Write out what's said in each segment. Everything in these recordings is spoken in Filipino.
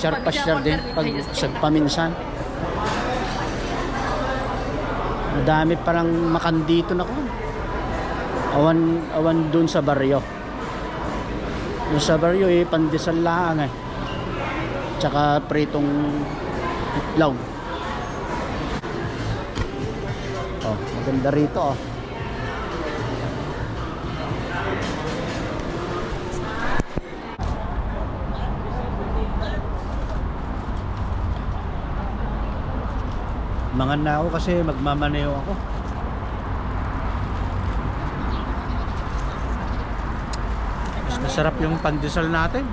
pasyar-pasyar din pag paminsan. Madami parang makandito na ko. Awan dun sa baryo. Yung sa baryo pandesal lang tsaka pritong itlog. Oh, maganda rito Mangan na ako kasi magmamaneo ako. Mas masarap yung pandesal natin.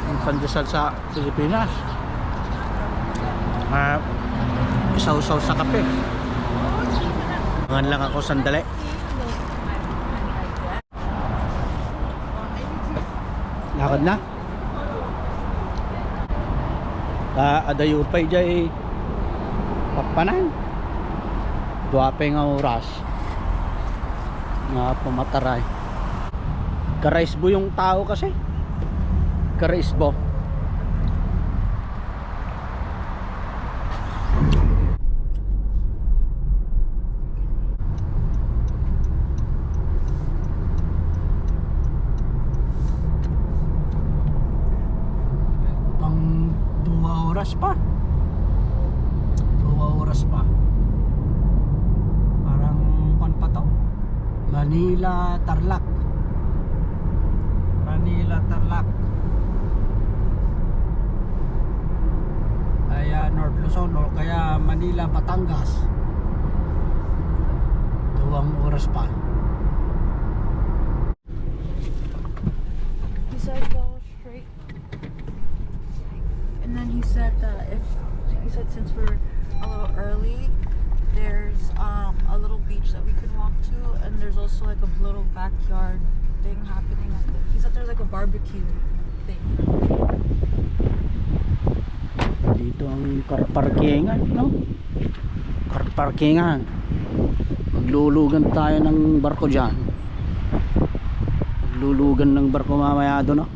Yung pandesal sa Pilipinas. Isaw-saw sa kape. Mangan lang ako sandali. Lakad na. Adayupay jay papanan. Duwape nga oras. Nga pumataray. Karaisbo yung tao kasi. Karaisbo. Pang 2 oras pa. 2 oras pa. Parang kwan pa to. Manila, Tarlac. Manila, Tarlac. Kaya North Luzon o kaya Manila, Batangas. 2 oras pa. He said go straight, and then he said since we're a little early, there's a little beach that we can walk to, and there's also like a little backyard thing happening. He said there's like a barbecue thing. Dito ang car parkingan, no? Car parkingan. Maglulugan tayo ng barko dyan. Maglulugan ng barko mamaya doon, no?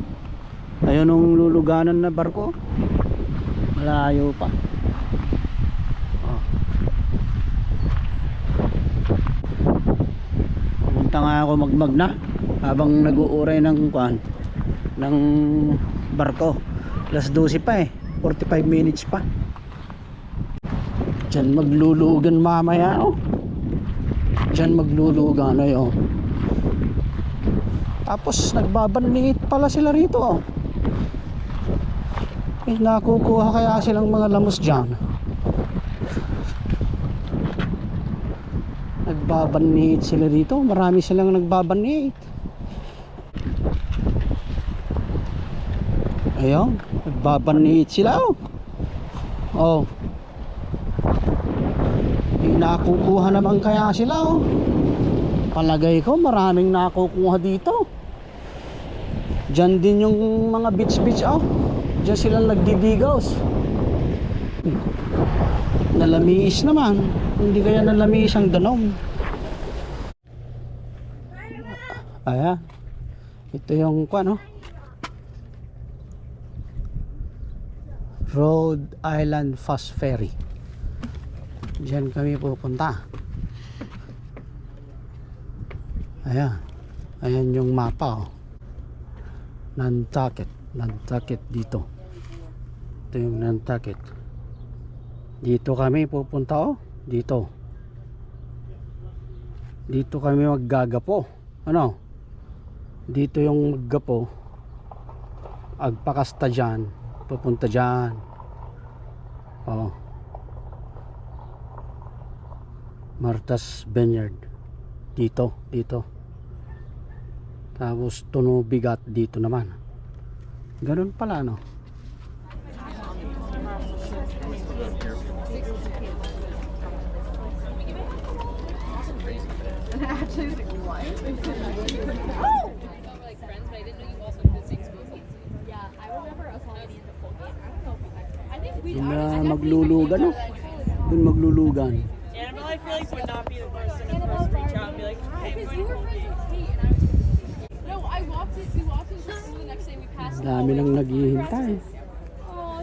Ayun ang luluganan na barko. Malayo pa. Oh. Pumunta nga ako magmag na habang nag-uuray ng kuan ng barko. Alas 12 pa 45 minutes pa. Diyan maglulugan mamaya, oh. Diyan maglulugan ayo. Tapos nagbabanliit pala sila rito, oh. Nakukuha kaya silang mga lamos dyan. Nagbabanliit sila rito. Marami silang nagbabanliit. Ayun, nagbabanliit sila, oh. Oh. Nakukuha naman kaya sila, oh. Palagay ko maraming nakukuha dito. Diyan din yung mga beach, oh. Diyan sila nagdidigaws. Nalamiis naman. Hindi kaya nalamiis ang danom. Ayan. Ito yung ano, Rhode Island Fast Ferry. Diyan kami pupunta. Ayan. Ayan yung mapa, oh. Nantucket dito. Ito yung Nantucket. Dito kami pupunta, oh. Dito kami maggagapo. Ano? Dito yung maggapo. Agpakasta dyan. Pupunta dyan. Oh. Martha's Vineyard. Dito. Tapos Tuno Bigat dito naman. Ganun pala, no? Doon na maglulugan, no? Doon maglulugan. Annabelle, I feel like would not be the person to first reach out and be like, hey, Because you were friends with Kate, and I was just, no, we walked into school the next day, we passed. Dami nang naghihintay.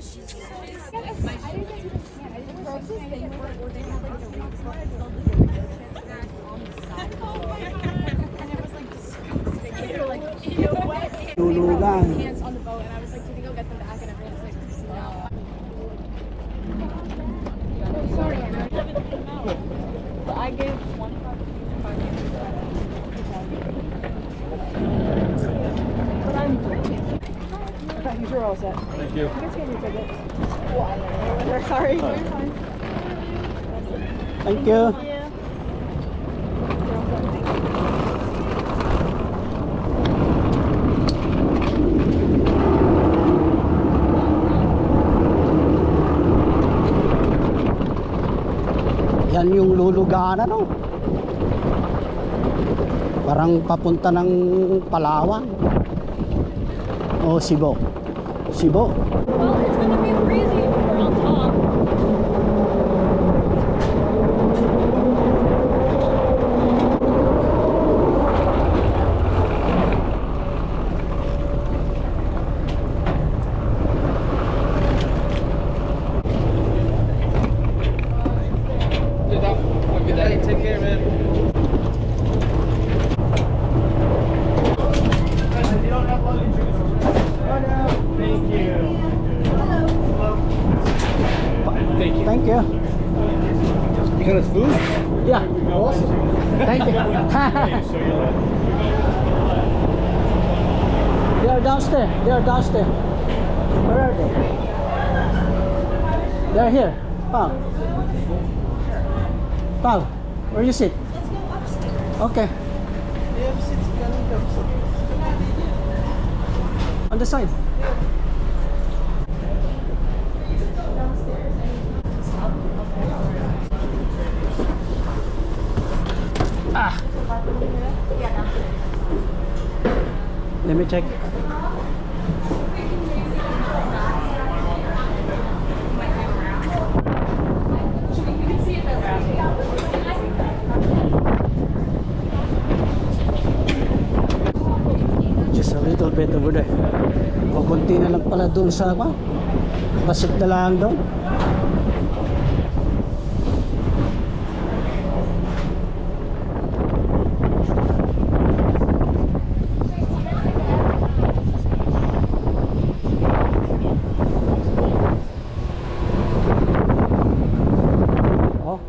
she's I didn't get to the can. I didn't know where they had like the wings on it, filled with the potato chips snack on the side. And it was like disgusting. And they were like, ew, what? Lulugan. Pants on the boat, and I was like, can you go get them back? And everyone was like, no. Oh, sorry, Anna. But I gave one cup to my But I'm drinking. Okay, you're all set. Thank you. You guys get your tickets. We're sorry. You're fine. Thank you. Yan yung Lulugan, ano? Parang papunta ng Palawan. O Cebu. Cebu. Well, it's gonna be breezy if we're on top. Good day. Take care, man. Thank you. Thank you. You got us food? Yeah. Awesome. Thank you. They are downstairs. They are downstairs. Where are they? They are here. Pal. Pal, where you sit? Okay. On the side. Ah. Let me check. Just a little bit over there. Kukunti na lang pala doon sa apa? Basit na lang doon. Oh.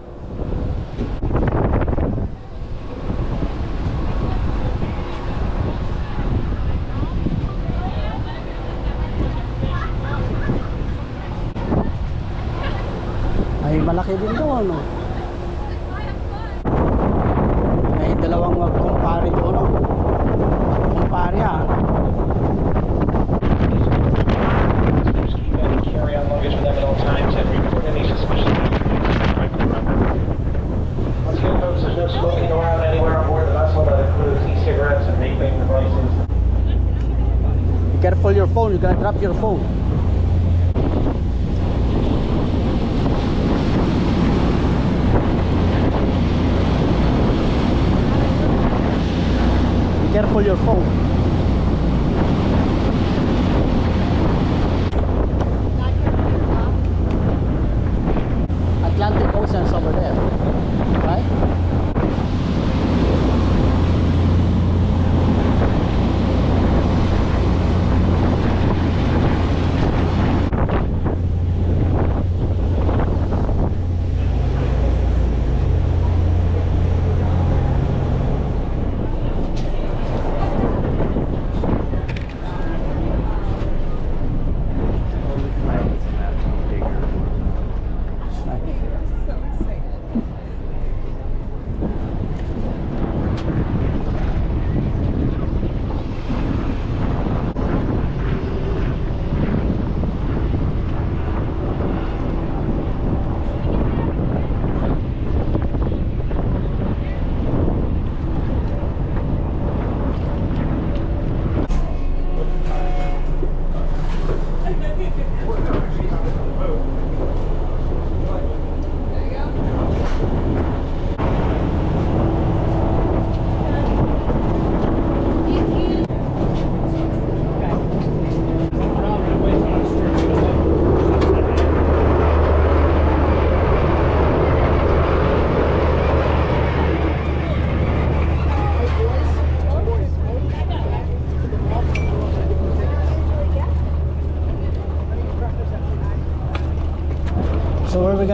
Ay, malaki din doon, no? May dalawang mag-compare doon, no? Compare yan. Carry on luggage with them at all times and report any suspicious activity. Once again, folks, there's no smoking around anywhere on board the vessel. That includes e-cigarettes and vaping devices. Be careful your phone, you're gonna drop your phone. Be careful your phone. Atlantic Ocean's over there, right?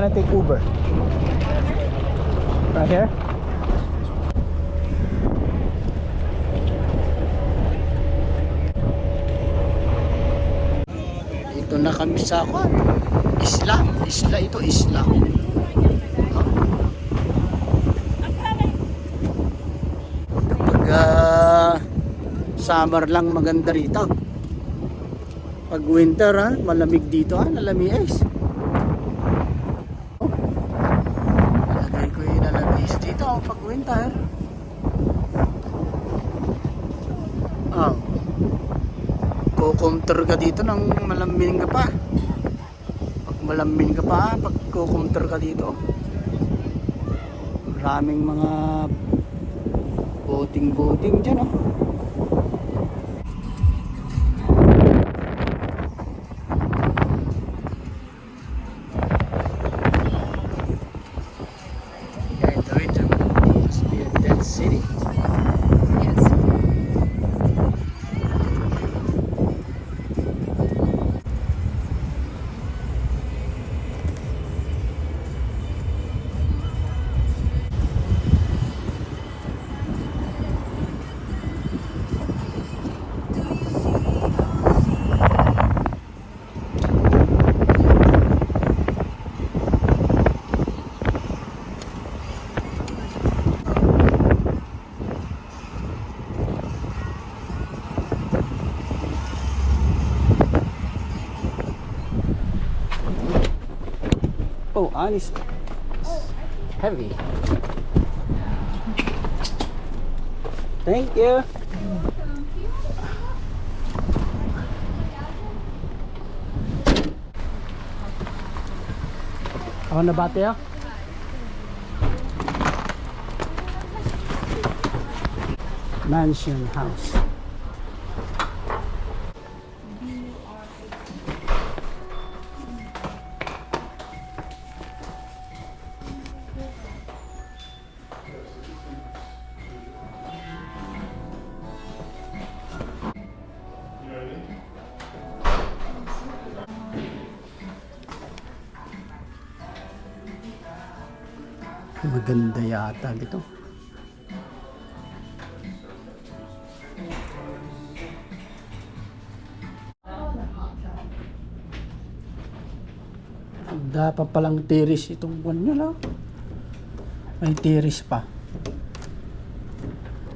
gonna take Uber. Right here? Ito na kami sa isla ito, isla. Kapag summer lang maganda rito. Pag winter malamig dito nalamiis. Lagay ko yung nalamiis dito pag winter. Kukumter ka dito ng malamig ka pa. Pag malamig ka pa, pag kukumter ka dito. Maraming mga boating dyan Must be a dead city. Oh, honest. Heavy. Thank you. Ako na bate Mansion house. Maganda yata dito. Dapat palang terrace itong buwan nyo lang. May terrace pa.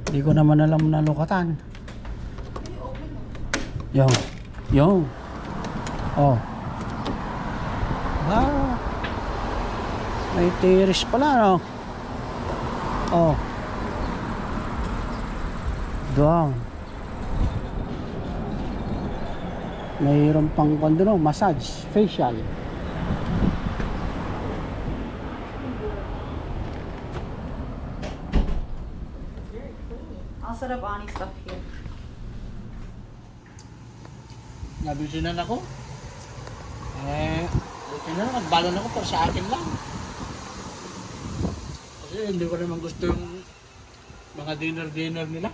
Hindi ko naman alam na lukatan. Yo. Oh. Wow. May terrace pala, no? Oh. Doon. Mayroon pang kondo, massage, facial. I'll set up Ani stuff here. Nabisinan ako. Buti na, nagbalon ako para sa akin lang. Kasi hindi ko naman gusto yung mga dinner nila.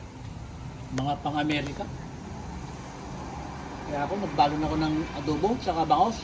Mga pang-Amerika. Kaya ako, nagbalon ako ng adobo, saka bangos.